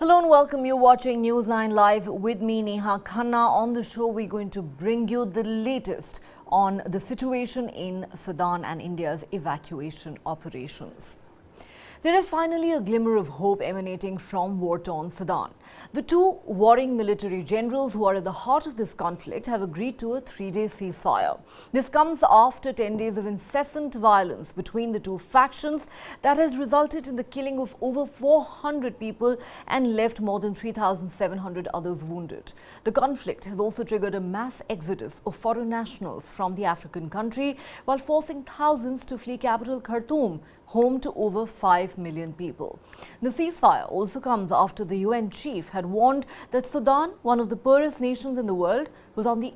Hello and welcome. You're watching News9 Live with me, Neha Khanna. On the show, we're going to bring you the latest on the situation in Sudan and India's evacuation operations. There is finally a glimmer of hope emanating from war-torn Sudan. The two warring military generals who are at the heart of this conflict have agreed to a 3-day ceasefire. This comes after 10 days of incessant violence between the two factions that has resulted in the killing of over 400 people and left more than 3,700 others wounded. The conflict has also triggered a mass exodus of foreign nationals from the African country while forcing thousands to flee capital Khartoum, home to over 5 million people. The ceasefire also comes after the UN chief had warned that Sudan, one of the poorest nations in the world, was on the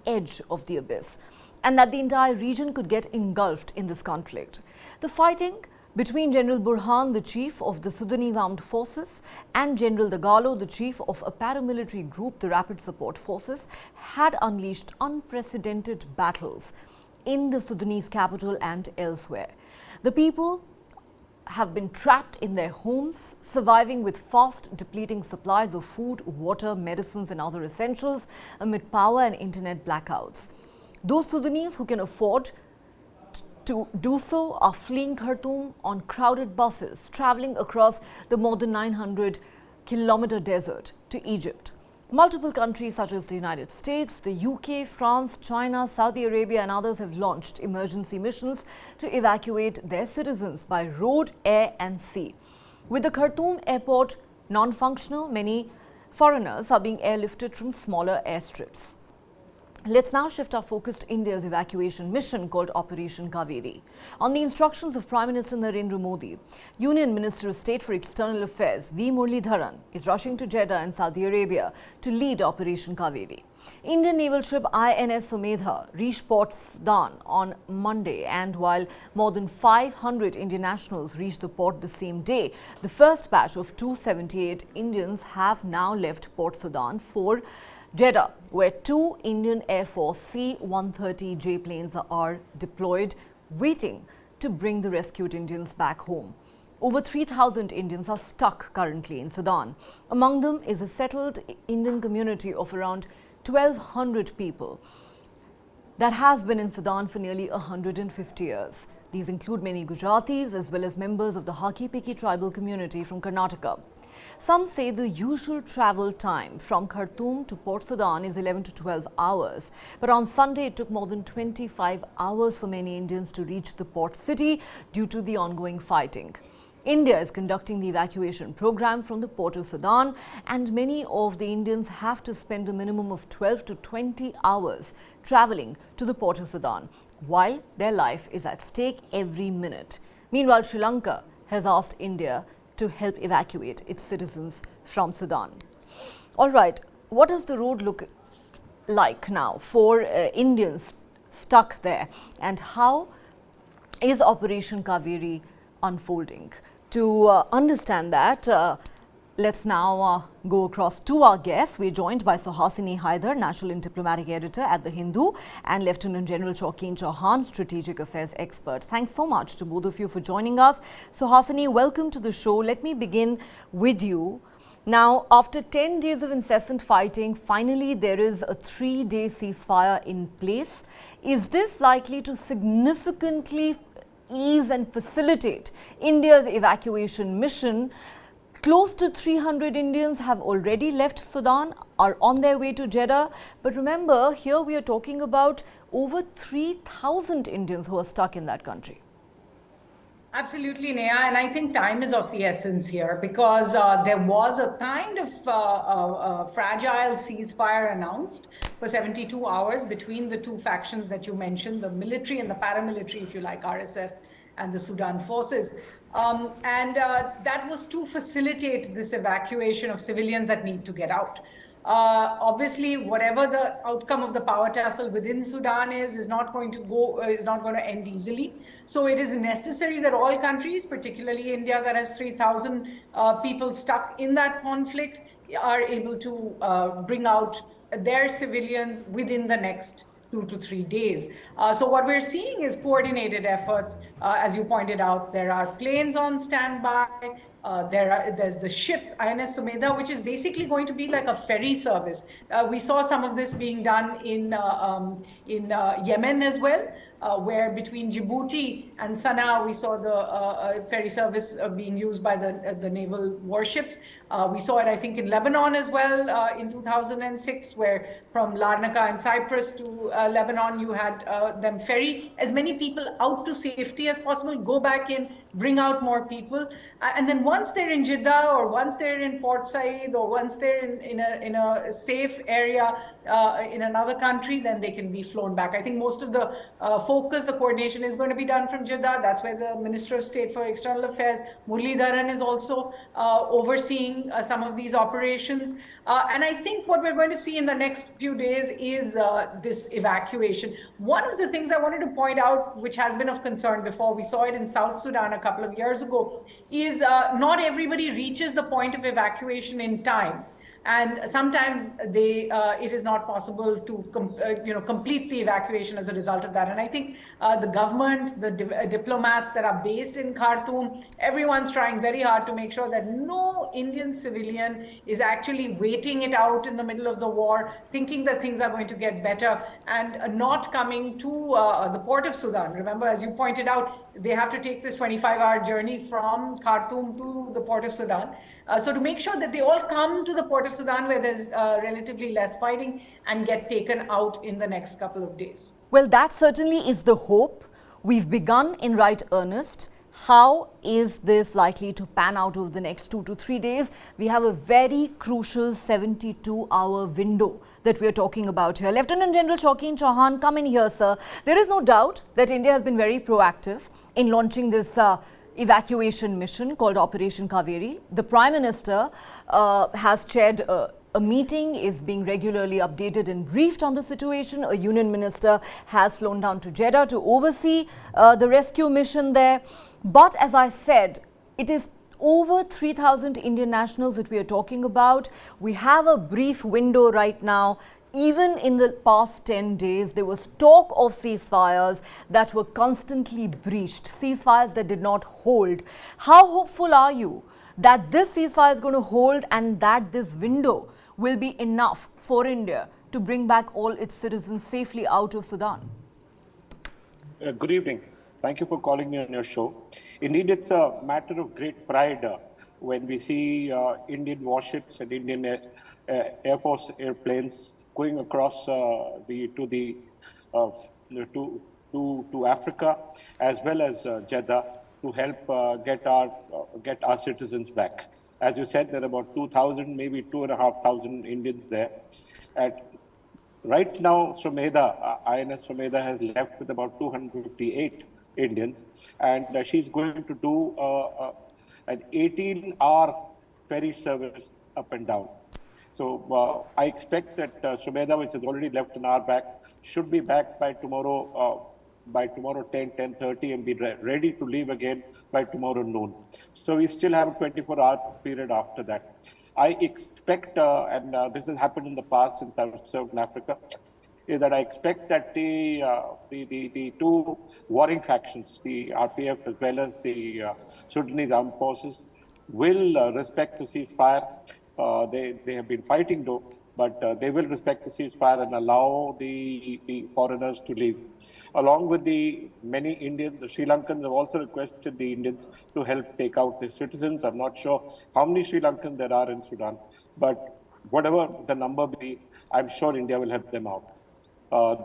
edge of the abyss, and that the entire region could get engulfed in this conflict. The fighting between General Burhan, the chief of the Sudanese Armed Forces, and General Dagalo, the chief of a paramilitary group, the Rapid Support Forces, had unleashed unprecedented battles in the Sudanese capital and elsewhere. The people have been trapped in their homes, surviving with fast depleting supplies of food, water, medicines and other essentials amid power and internet blackouts. Those Sudanese who can afford to do so are fleeing Khartoum on crowded buses, traveling across the more than 900-kilometer desert to Egypt. Multiple countries such as the United States, the UK, France, China, Saudi Arabia and others have launched emergency missions to evacuate their citizens by road, air and sea. With the Khartoum airport non-functional, many foreigners are being airlifted from smaller airstrips. Let's now shift our focus to India's evacuation mission called Operation Kaveri. On the instructions of Prime Minister Narendra Modi, Union Minister of State for External Affairs V. Muralidharan is rushing to Jeddah in Saudi Arabia to lead Operation Kaveri. Indian naval ship INS Sumedha reached Port Sudan on Monday, and while more than 500 Indian nationals reached the port the same day, the first batch of 278 Indians have now left Port Sudan for Jeddah, where two Indian Air Force C-130J planes are deployed, waiting to bring the rescued Indians back home. Over 3,000 Indians are stuck currently in Sudan. Among them is a settled Indian community of around 1,200 people that has been in Sudan for nearly 150 years. These include many Gujaratis as well as members of the Haki-Piki tribal community from Karnataka. Some say the usual travel time from Khartoum to Port Sudan is 11 to 12 hours. But on Sunday, it took more than 25 hours for many Indians to reach the port city due to the ongoing fighting. India is conducting the evacuation program from the port of Sudan, and many of the Indians have to spend a minimum of 12 to 20 hours traveling to the port of Sudan, while their life is at stake every minute. Meanwhile, Sri Lanka has asked India to help evacuate its citizens from Sudan. All right, what does the road look like now for Indians stuck there, and how is Operation Kaveri unfolding? To understand that, let's now go across to our guests. We're joined by Suhasini Haidar, National and Diplomatic Editor at The Hindu, and Lieutenant General Shaukin Chauhan, Strategic Affairs Expert. Thanks so much to both of you for joining us. Suhasini, welcome to the show. Let me begin with you. Now, after 10 days of incessant fighting, finally there is a 3-day ceasefire in place. Is this likely to significantly ease and facilitate India's evacuation mission? Close to 300 Indians have already left Sudan, are on their way to Jeddah. But remember, here we are talking about over 3,000 Indians who are stuck in that country. Absolutely, Neha, and I think time is of the essence here, because there was a kind of fragile ceasefire announced for 72 hours between the two factions that you mentioned, the military and the paramilitary, if you like, RSF and the Sudan forces. That was to facilitate this evacuation of civilians that need to get out. Obviously, whatever the outcome of the power tussle within Sudan is not going to end easily. So it is necessary that all countries, particularly India, that has 3,000 people stuck in that conflict, are able to bring out their civilians within the next 2 to 3 days. So what we're seeing is coordinated efforts. As you pointed out, there are planes on standby. There's the ship INS Sumedha, which is basically going to be like a ferry service. We saw some of this being done in Yemen as well, where between Djibouti and Sana'a, we saw the ferry service being used by the naval warships. We saw it, I think, in Lebanon as well in 2006, where from Larnaca in Cyprus to Lebanon, you had them ferry as many people out to safety as possible, go back in, bring out more people. And then once they're in Jeddah, or once they're in Port Said, or once they're in a safe area in another country, then they can be flown back. I think most of the focus, the coordination is going to be done from Jeddah. That's where the Minister of State for External Affairs, Muralidharan, is also overseeing some of these operations. And I think what we're going to see in the next few days is this evacuation. One of the things I wanted to point out, which has been of concern before, we saw it in South Sudan a couple of years ago, is not everybody reaches the point of evacuation in time. And sometimes it is not possible to complete the evacuation as a result of that. And I think the government, the diplomats that are based in Khartoum, everyone's trying very hard to make sure that no Indian civilian is actually waiting it out in the middle of the war, thinking that things are going to get better, and not coming to the port of Sudan. Remember, as you pointed out, they have to take this 25-hour journey from Khartoum to the port of Sudan. So to make sure that they all come to the port of Sudan, where there's relatively less fighting, and get taken out in the next couple of days. Well, that certainly is the hope. We've begun in right earnest. How is this likely to pan out over the next 2 to 3 days? We have a very crucial 72-hour window that we are talking about here. Lieutenant General Shaukin Chauhan, come in here, sir. There is no doubt that India has been very proactive in launching this evacuation mission called Operation Kaveri. The Prime Minister has chaired a meeting, is being regularly updated and briefed on the situation. A union minister has flown down to Jeddah to oversee the rescue mission there. But as I said, it is over 3,000 Indian nationals that we are talking about. We have a brief window right now. Even in the past 10 days, there was talk of ceasefires that were constantly breached, ceasefires that did not hold. How hopeful are you that this ceasefire is going to hold and that this window will be enough for India to bring back all its citizens safely out of Sudan? Good evening. Thank you for calling me on your show. Indeed, it's a matter of great pride when we see Indian warships and Indian Air Force airplanes going across to Africa as well as Jeddah to help get our citizens back. As you said, there are about 2,000, maybe 2,500 Indians there. Right now, INS Sumedha has left with about 258 Indians, and she's going to do an 18-hour ferry service up and down. So I expect that Sumedha, which has already left an hour back, should be back by tomorrow 10:30, and be ready to leave again by tomorrow noon. So we still have a 24-hour period after that. I expect, and this has happened in the past since I've served in Africa, is that I expect that the two warring factions, the RPF as well as the Sudanese armed forces, will respect the ceasefire. They have been fighting though, but they will respect the ceasefire and allow the foreigners to leave. Along with the many Indians, the Sri Lankans have also requested the Indians to help take out their citizens. I'm not sure how many Sri Lankans there are in Sudan, but whatever the number be, I'm sure India will help them out.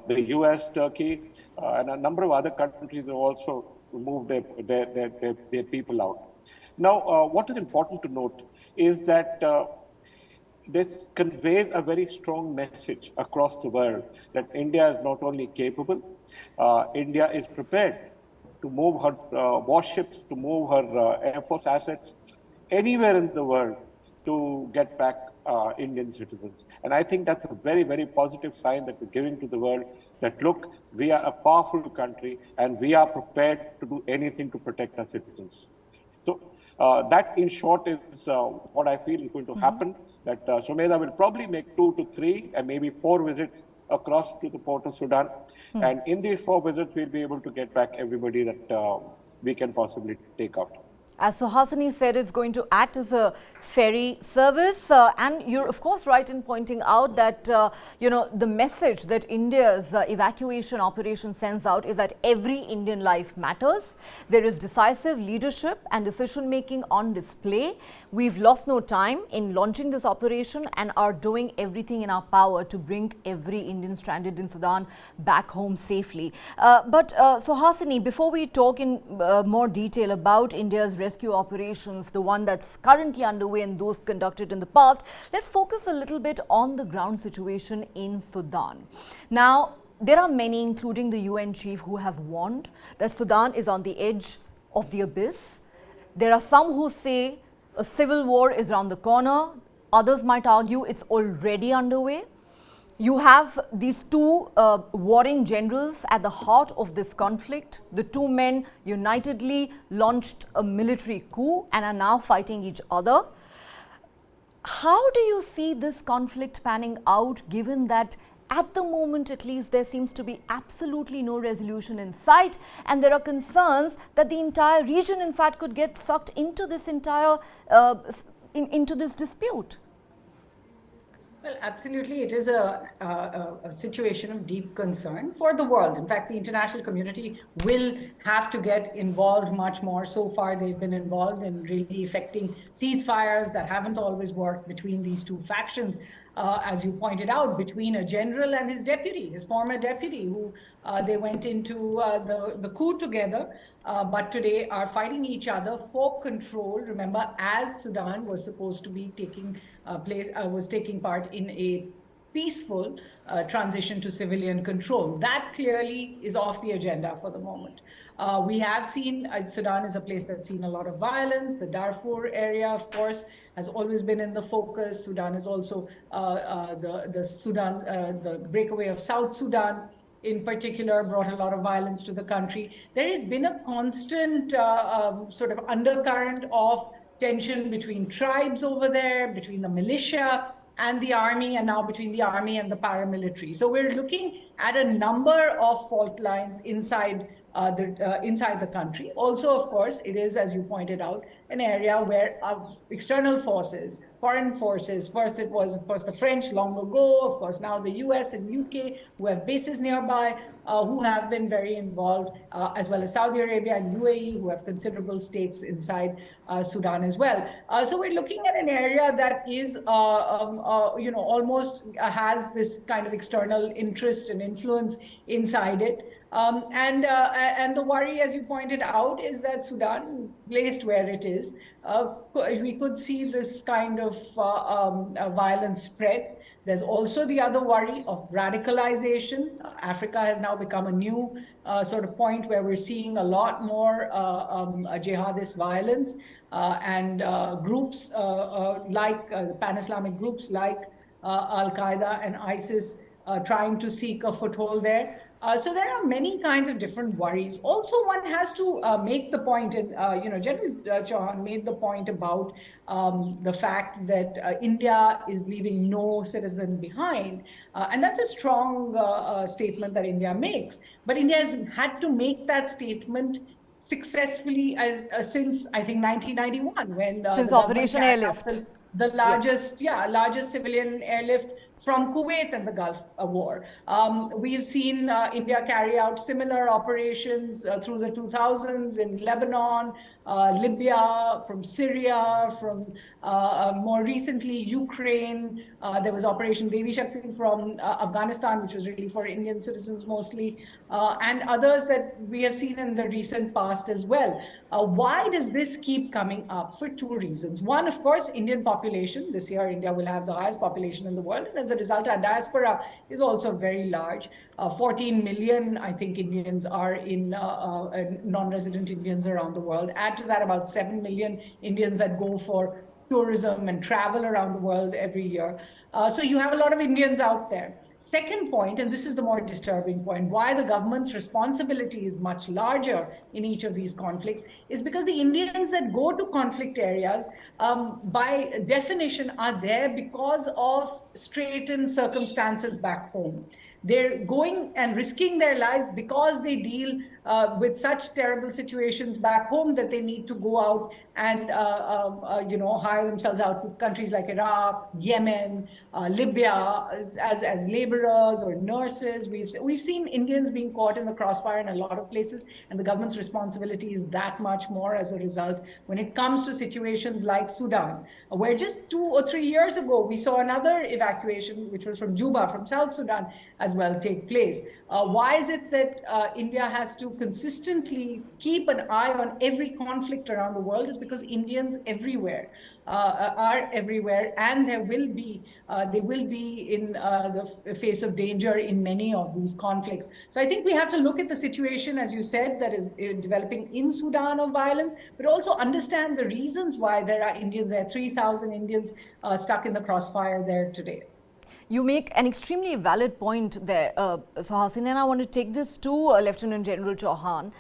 The US, Turkey, and a number of other countries have also moved their people out. Now, what is important to note is that this conveys a very strong message across the world that India is not only capable, India is prepared to move her warships, to move her Air Force assets anywhere in the world to get back Indian citizens. And I think that's a very, very positive sign that we're giving to the world that, look, we are a powerful country and we are prepared to do anything to protect our citizens. So that, in short, is what I feel is going to happen, that Sumedha will probably make 2 to 3 and maybe 4 visits across to the port of Sudan. And in these 4 visits, we'll be able to get back everybody that we can possibly take out. As Suhasini said, it's going to act as a ferry service. And you're, of course, right in pointing out that, the message that India's evacuation operation sends out is that every Indian life matters. There is decisive leadership and decision-making on display. We've lost no time in launching this operation and are doing everything in our power to bring every Indian stranded in Sudan back home safely. But Suhasini, before we talk in more detail about India's rescue operations, the one that's currently underway and those conducted in the past, let's focus a little bit on the ground situation in Sudan. Now, there are many, including the UN chief, who have warned that Sudan is on the edge of the abyss. There are some who say a civil war is around the corner. Others might argue it's already underway. You have these two warring generals at the heart of this conflict. The two men unitedly launched a military coup and are now fighting each other. How do you see this conflict panning out, given that at the moment, at least, there seems to be absolutely no resolution in sight, and there are concerns that the entire region, in fact, could get sucked into this entire into this dispute? Well, absolutely. It is a situation of deep concern for the world. In fact, the international community will have to get involved much more. So far, they've been involved in really effecting ceasefires that haven't always worked between these two factions. As you pointed out, between a general and his deputy, his former deputy, who they went into the coup together, but today are fighting each other for control. Remember, as Sudan was supposed to be taking part in a peaceful transition to civilian control. That clearly is off the agenda for the moment. We have seen Sudan is a place that's seen a lot of violence. The Darfur area, of course, has always been in the focus. Sudan is also the breakaway of South Sudan in particular brought a lot of violence to the country. There has been a constant sort of undercurrent of tension between tribes over there, between the militia and the army, and now between the army and the paramilitary. So we're looking at a number of fault lines inside the country. Also, of course, it is, as you pointed out, an area where external forces, foreign forces, first it was, of course, the French long ago, of course, now the US and UK, who have bases nearby, who have been very involved, as well as Saudi Arabia and UAE, who have considerable stakes inside Sudan as well. So we're looking at an area that is, almost has this kind of external interest and influence inside it. And the worry, as you pointed out, is that Sudan, placed where it is, we could see this kind of violence spread. There's also the other worry of radicalization. Africa has now become a new sort of point where we're seeing a lot more jihadist violence and groups like pan-Islamic groups like Al-Qaeda and ISIS trying to seek a foothold there. So there are many kinds of different worries. Also, one has to make the point, and General Chauhan made the point about the fact that India is leaving no citizen behind. And that's a strong statement that India makes. But India has had to make that statement successfully since, I think, 1991, when since Operation Airlift. The largest civilian airlift from Kuwait and the Gulf War. We have seen India carry out similar operations through the 2000s in Lebanon, Libya, from Syria, from more recently Ukraine. There was Operation Devi Shakti from Afghanistan, which was really for Indian citizens mostly, and others that we have seen in the recent past as well. Why does this keep coming up? For two reasons. One, of course, Indian population. This year, India will have the highest population in the world. And as a result, our diaspora is also very large. 14 million, I think, Indians are in non-resident Indians around the world. Add to that about 7 million Indians that go for tourism and travel around the world every year. So you have a lot of Indians out there. Second point, and this is the more disturbing point, why the government's responsibility is much larger in each of these conflicts is because the Indians that go to conflict areas, by definition, are there because of straitened circumstances back home. They're going and risking their lives because they deal with such terrible situations back home that they need to go out and hire themselves out to countries like Iraq, Yemen, Libya as laborers or nurses. We've seen Indians being caught in the crossfire in a lot of places, and the government's responsibility is that much more as a result when it comes to situations like Sudan, where just 2 or 3 years ago we saw another evacuation, which was from Juba, from South Sudan as well, take place. Why is it that India has to consistently keep an eye on every conflict around the world? Is because Indians everywhere are everywhere, and they will be in the face of danger in many of these conflicts. So I think we have to look at the situation, as you said, that is developing in Sudan of violence, but also understand the reasons why there are Indians there, 3,000 Indians stuck in the crossfire there today. You make an extremely valid point there, Suhasini, and I want to take this to Lieutenant General Chauhan.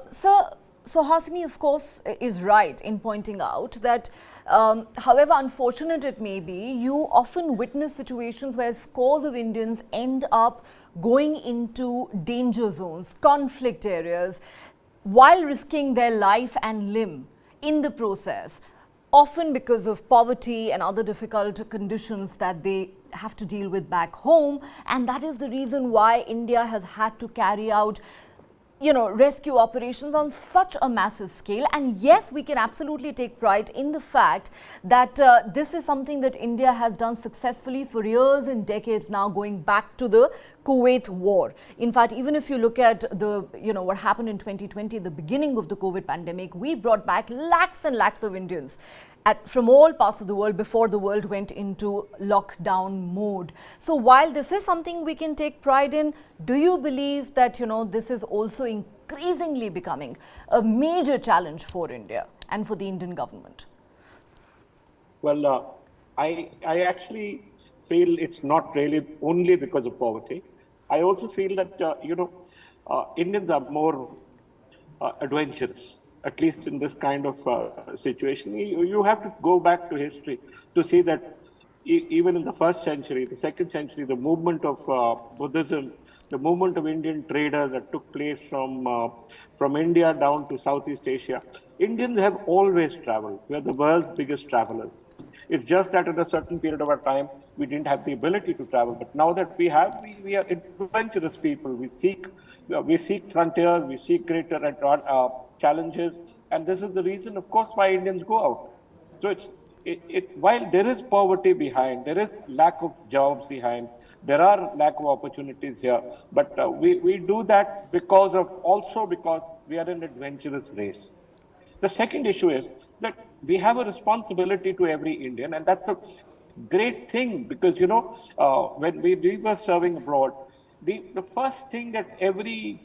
Sir, Suhasini, of course, is right in pointing out that however unfortunate it may be, you often witness situations where scores of Indians end up going into danger zones, conflict areas, while risking their life and limb in the process, often because of poverty and other difficult conditions that they have to deal with back home. And that is the reason why India has had to carry out rescue operations on such a massive scale. And yes, we can absolutely take pride in the fact that this is something that India has done successfully for years and decades now, going back to the Kuwait war. In fact, even if you look at the, what happened in 2020, the beginning of the COVID pandemic, we brought back lakhs and lakhs of Indians from all parts of the world before the world went into lockdown mode. So while this is something we can take pride in, do you believe that, this is also increasingly becoming a major challenge for India and for the Indian government? Well, I actually feel it's not really only because of poverty. I also feel that, Indians are more adventurous, at least in this kind of situation. You have to go back to history to see that even in the first century, the second century, the movement of Buddhism, the movement of Indian traders that took place from India down to Southeast Asia, Indians have always traveled. We are the world's biggest travelers. It's just that at a certain period of our time, we didn't have the ability to travel. But now that we have, we are adventurous people. We seek frontiers, we seek greater challenges. And this is the reason, of course, why Indians go out. So while there is poverty behind, there is lack of jobs behind, there are lack of opportunities here. But we do that because we are an adventurous race. The second issue is that we have a responsibility to every Indian, and that's a great thing because, when we were serving abroad, the first thing that every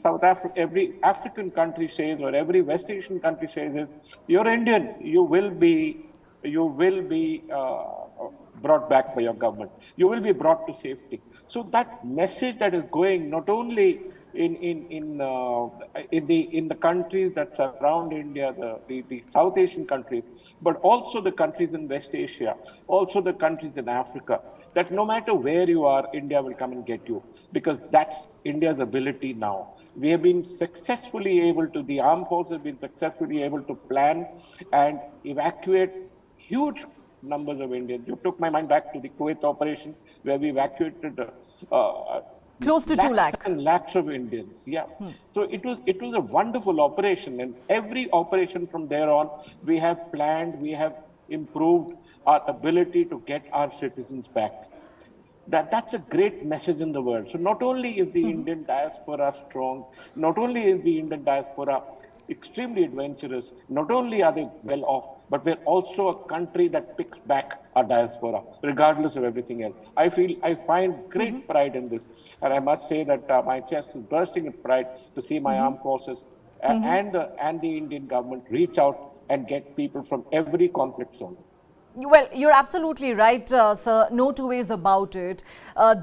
African country says, or every West Asian country says is, you're Indian, you will be brought back by your government. You will be brought to safety. So that message that is going not only in the countries that surround India, the South Asian countries, but also the countries in West Asia, also the countries in Africa, that no matter where you are, India will come and get you, because that's India's ability now. We have been the armed forces have been successfully able to plan and evacuate huge numbers of Indians. You took my mind back to the Kuwait operation, where we evacuated close to 2 lakhs and lakhs of Indians. Yeah. So it was a wonderful operation, and every operation from there on, we have planned, we have improved our ability to get our citizens back. That's a great message in the world. So not only is the Indian diaspora strong, not only is the Indian diaspora extremely adventurous, not only are they well off, but we're also a country that picks back our diaspora, regardless of everything else. I find great pride in this. And I must say that my chest is bursting with pride to see my armed forces and the Indian government reach out and get people from every conflict zone. Well, you're absolutely right, sir. No two ways about it.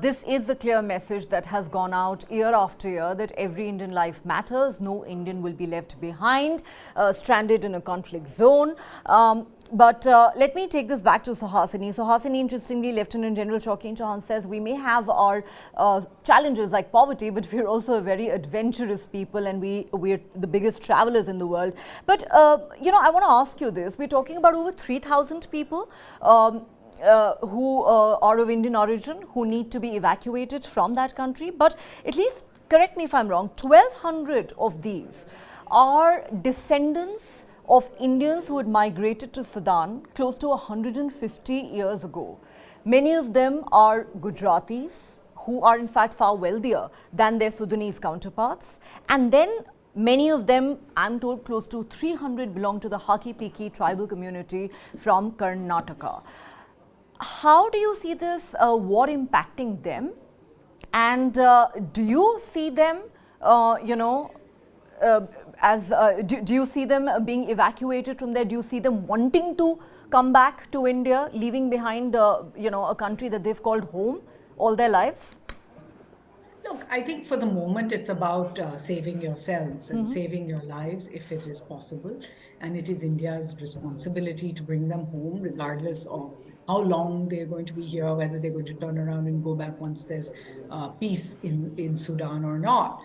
This is a clear message that has gone out year after year, that every Indian life matters. No Indian will be left behind, stranded in a conflict zone. But let me take this back to Suhasini. Suhasini, interestingly, Lieutenant General Shaukin Chauhan says we may have our challenges like poverty, but we're also a very adventurous people, and we're the biggest travelers in the world. But, I want to ask you this. We're talking about over 3,000 people who are of Indian origin, who need to be evacuated from that country. But at least, correct me if I'm wrong, 1,200 of these are descendants of Indians who had migrated to Sudan close to 150 years ago. Many of them are Gujaratis, who are in fact far wealthier than their Sudanese counterparts. And then many of them, I'm told close to 300, belong to the Haki-Piki tribal community from Karnataka. How do you see this war impacting them? And do you see them, do you see them being evacuated from there? Do you see them wanting to come back to India, leaving behind, a country that they've called home all their lives? Look, I think for the moment it's about saving yourselves and saving your lives if it is possible. And it is India's responsibility to bring them home, regardless of how long they're going to be here, whether they're going to turn around and go back once there's peace in Sudan or not.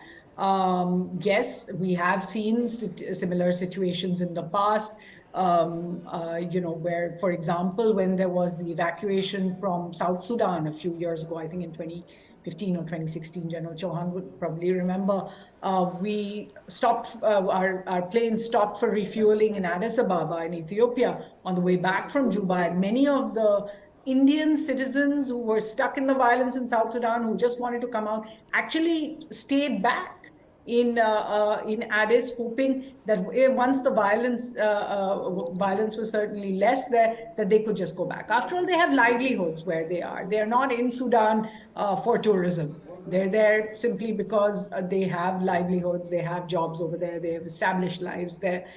Yes, we have seen similar situations in the past, where, for example, when there was the evacuation from South Sudan a few years ago, I think in 2015 or 2016, General Chauhan would probably remember, we stopped, our planes stopped for refueling in Addis Ababa in Ethiopia on the way back from Juba. And many of the Indian citizens who were stuck in the violence in South Sudan, who just wanted to come out, actually stayed back in Addis, hoping that once the violence was certainly less there, that they could just go back. After all, they have livelihoods where they are. They are not in Sudan for tourism. They're there simply because they have livelihoods, they have jobs over there, they have established lives there.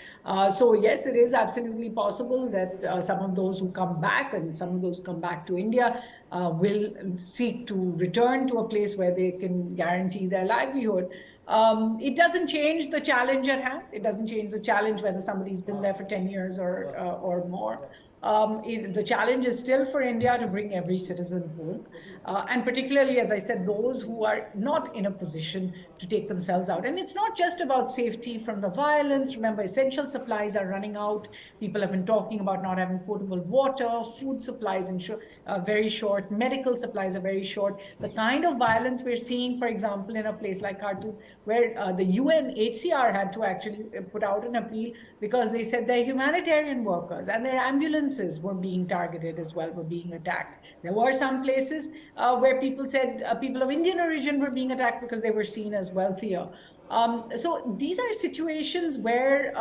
So yes, it is absolutely possible that some of those who come back and some of those who come back to India will seek to return to a place where they can guarantee their livelihood. It doesn't change the challenge at hand. It doesn't change the challenge whether somebody's been there for 10 years or more. The challenge is still for India to bring every citizen home. And particularly, as I said, those who are not in a position to take themselves out. And it's not just about safety from the violence. Remember, essential supplies are running out. People have been talking about not having potable water, food supplies very short, medical supplies are very short. The kind of violence we're seeing, for example, in a place like Khartoum, where the UNHCR had to actually put out an appeal because they said their humanitarian workers and their ambulances were being targeted as well, were being attacked. There were some places where people said people of Indian origin were being attacked because they were seen as wealthier. So these are situations where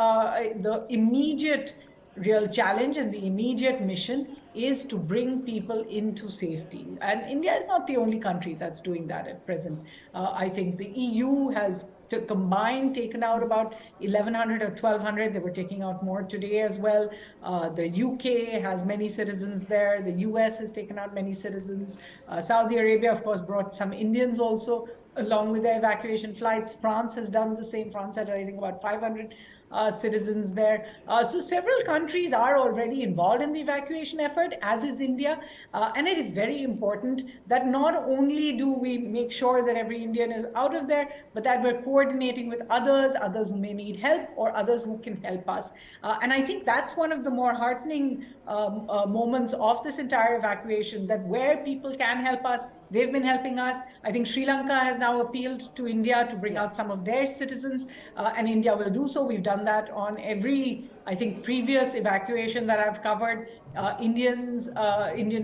the immediate real challenge and the immediate mission is to bring people into safety. And India is not the only country that's doing that at present. I think the EU has combined taken out about 1,100 or 1,200. They were taking out more today as well. The UK has many citizens there. The US has taken out many citizens. Saudi Arabia, of course, brought some Indians also along with their evacuation flights. France has done the same. France had, I think, about 500 citizens there. So several countries are already involved in the evacuation effort, as is India. And it is very important that not only do we make sure that every Indian is out of there, but that we're coordinating with others who may need help or others who can help us. And I think that's one of the more heartening moments of this entire evacuation, that where people can help us, they've been helping us. I think Sri Lanka has now appealed to India to bring out some of their citizens, and India will do so. We've done that on every, I think, previous evacuation that I've covered. Indian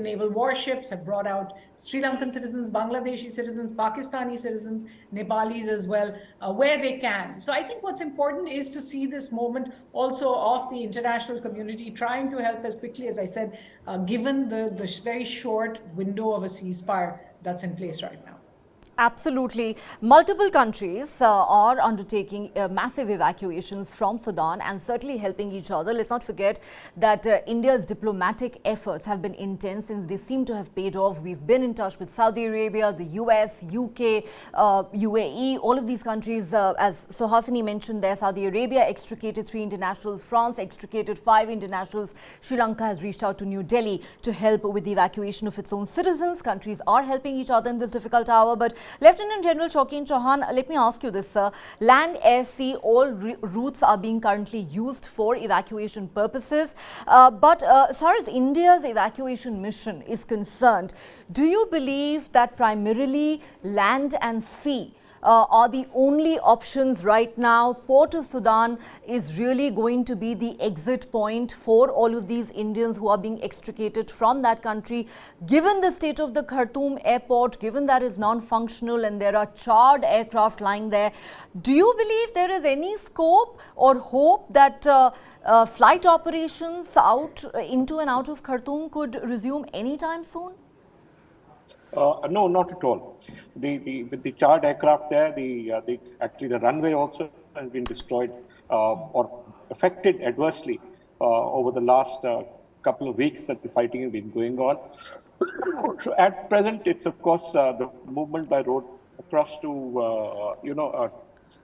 naval warships have brought out Sri Lankan citizens, Bangladeshi citizens, Pakistani citizens, Nepalis as well, where they can. So I think what's important is to see this moment also of the international community trying to help as quickly as I said, given the very short window of a ceasefire that's in place right now. Absolutely. Multiple countries are undertaking massive evacuations from Sudan and certainly helping each other. Let's not forget that India's diplomatic efforts have been intense since they seem to have paid off. We've been in touch with Saudi Arabia, the US, UK, UAE, all of these countries. As Suhasini mentioned there, Saudi Arabia extricated 3 internationals, France extricated 5 internationals. Sri Lanka has reached out to New Delhi to help with the evacuation of its own citizens. Countries are helping each other in this difficult hour. But Lieutenant General Shaukin Chauhan, let me ask you this, sir. Land, air, sea, all routes are being currently used for evacuation purposes. But as far as India's evacuation mission is concerned, do you believe that primarily land and sea are the only options right now? Port of Sudan is really going to be the exit point for all of these Indians who are being extricated from that country. Given the state of the Khartoum airport, given that it's non-functional and there are charred aircraft lying there, do you believe there is any scope or hope that flight operations out into and out of Khartoum could resume anytime soon? No, not at all. With the charred aircraft there, actually the runway also has been destroyed or affected adversely over the last couple of weeks that the fighting has been going on. So at present, it's of course the movement by road across to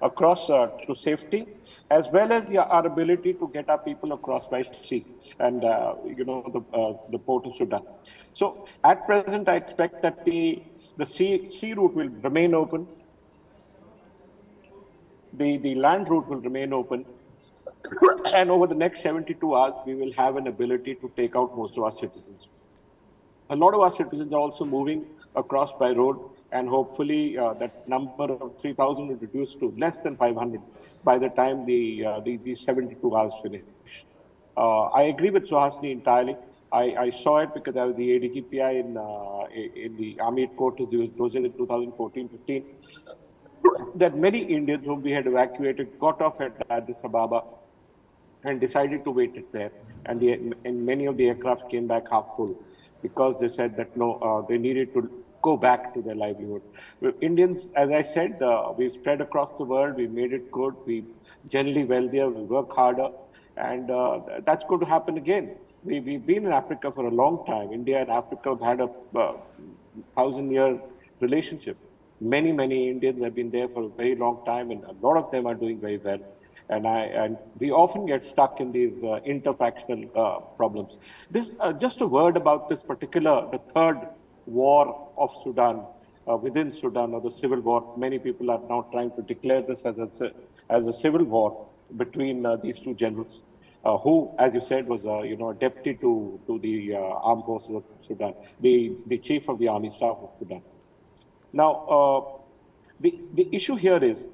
across to safety, as well as our ability to get our people across by sea and the port of Sudan. So at present, I expect that the sea route will remain open, the land route will remain open, and over the next 72 hours, we will have an ability to take out most of our citizens. A lot of our citizens are also moving across by road, and hopefully that number of 3,000 will reduce to less than 500 by the time the 72 hours finish. I agree with Suhasini entirely. I saw it because I was the ADGPI in the Army headquarters. Those in 2014-15. That many Indians whom we had evacuated got off at Addis Ababa and decided to wait it there. And many of the aircraft came back half full because they said that no, they needed to go back to their livelihood. Indians, as I said, we spread across the world. We made it good. We generally wealthier. We work harder, and that's going to happen again. We've been in Africa for a long time. India and Africa have had a 1,000-year relationship. Many Indians have been there for a very long time, and a lot of them are doing very well. And we often get stuck in these interfactional problems. This just a word about this particular, the third war of Sudan, within Sudan, or the civil war. Many people are now trying to declare this as a civil war between these two generals, who, as you said, was a deputy to the armed forces of Sudan, the chief of the army staff of Sudan. Now, the issue here is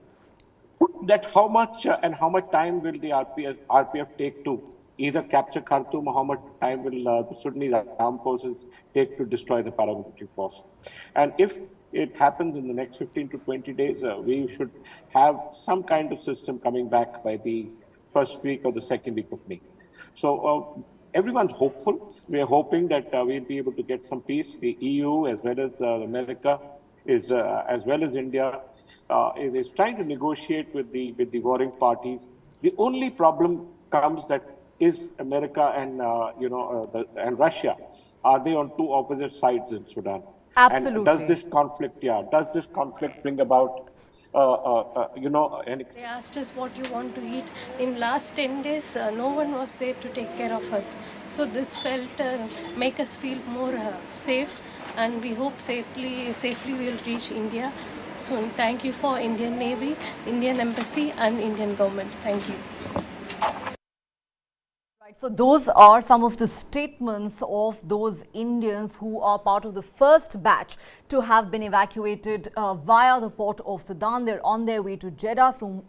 that how much time will the RPF take to either capture Khartoum, or how much time will the Sudanese armed forces take to destroy the paramilitary force? And if it happens in the next 15 to 20 days, we should have some kind of system coming back by the first week or the second week of May. So everyone's hopeful. We are hoping that we'll be able to get some peace. The EU, as well as America, as well as India, is trying to negotiate with the warring parties. The only problem comes that is America and and Russia. Are they on two opposite sides in Sudan? Absolutely. And does this conflict bring about They asked us what you want to eat. In last 10 days, no one was there to take care of us. So this felt make us feel more safe, and we hope safely we will reach India soon. Thank you for Indian Navy, Indian Embassy, and Indian government. Thank you. Right, so those are some of the statements of those Indians who are part of the first batch to have been evacuated via the port of Sudan. They're on their way to Jeddah, from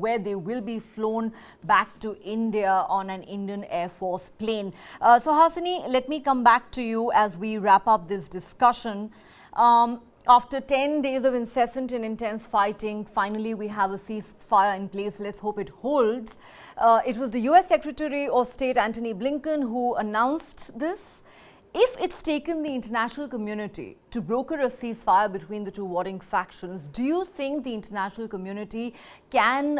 where they will be flown back to India on an Indian Air Force plane. So Hasini, let me come back to you as we wrap up this discussion. After 10 days of incessant and intense fighting, finally we have a ceasefire in place. Let's hope it holds. It was the US Secretary of State Antony Blinken who announced this. if it's taken the international community to broker a ceasefire between the two warring factions, do you think the international community can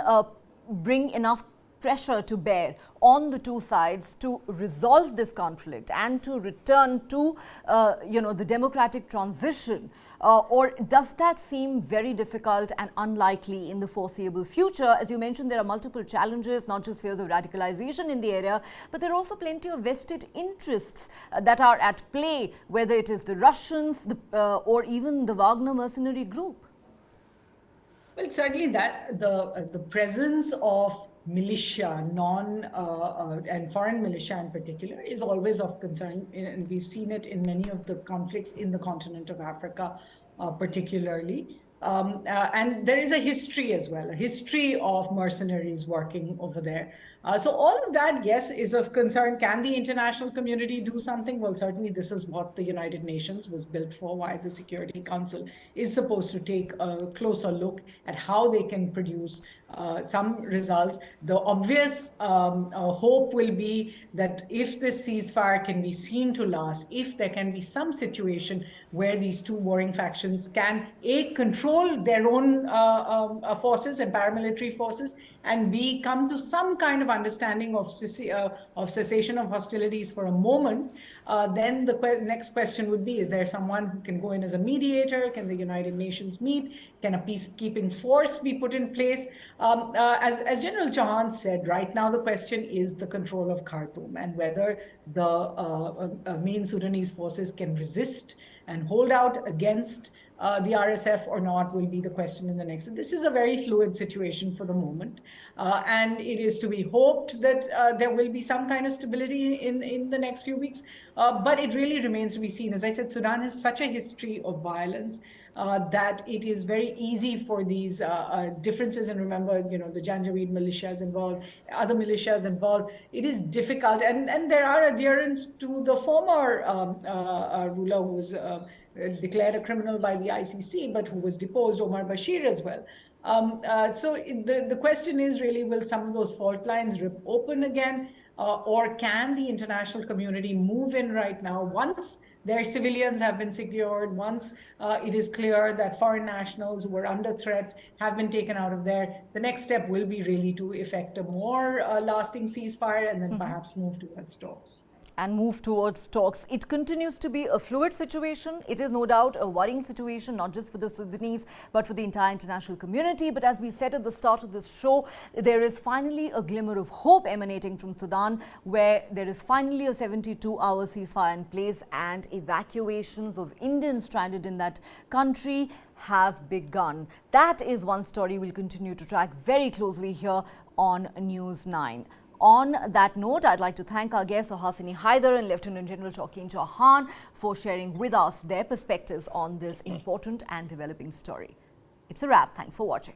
bring enough pressure to bear on the two sides to resolve this conflict and to return to, the democratic transition? Or does that seem very difficult and unlikely in the foreseeable future? As you mentioned, there are multiple challenges, not just fears of radicalization in the area, but there are also plenty of vested interests that are at play, whether it is the Russians or even the Wagner mercenary group. Well, certainly that the presence of militia, and foreign militia in particular, is always of concern, and we've seen it in many of the conflicts in the continent of Africa, particularly. And there is a history as well, a history of mercenaries working over there. So all of that, yes, is of concern. Can the international community do something? Well, certainly this is what the United Nations was built for, why the Security Council is supposed to take a closer look at how they can produce some results. The obvious hope will be that if this ceasefire can be seen to last, if there can be some situation where these two warring factions can, A, control their own forces and paramilitary forces, and B, come to some kind of understanding of cessation of hostilities for a moment, then the next question would be, is there someone who can go in as a mediator? Can the United Nations meet? Can a peacekeeping force be put in place? As General Chauhan said, right now the question is the control of Khartoum and whether the main Sudanese forces can resist and hold out against the RSF or not will be the question in the next. So this is a very fluid situation for the moment. And it is to be hoped that there will be some kind of stability in the next few weeks. But it really remains to be seen. As I said, Sudan has such a history of violence that it is very easy for these differences. And remember, the Janjaweed militias involved, other militias involved. It is difficult. And there are adherents to the former ruler who was declared a criminal by the ICC, but who was deposed, Omar Bashir, as well. So the question is really, will some of those fault lines rip open again? Or can the international community move in right now once their civilians have been secured, once it is clear that foreign nationals who were under threat have been taken out of there? The next step will be really to effect a more lasting ceasefire and then perhaps move towards talks. And move towards talks. It continues to be a fluid situation. It is no doubt a worrying situation, not just for the Sudanese, but for the entire international community. But as we said at the start of this show, there is finally a glimmer of hope emanating from Sudan, where there is finally a 72-hour ceasefire in place and evacuations of Indians stranded in that country have begun. That is one story we'll continue to track very closely here on News 9. On that note, I'd like to thank our guests, Hasini Haider and Lieutenant General Shaukin Chauhan, for sharing with us their perspectives on this important and developing story. It's a wrap. Thanks for watching.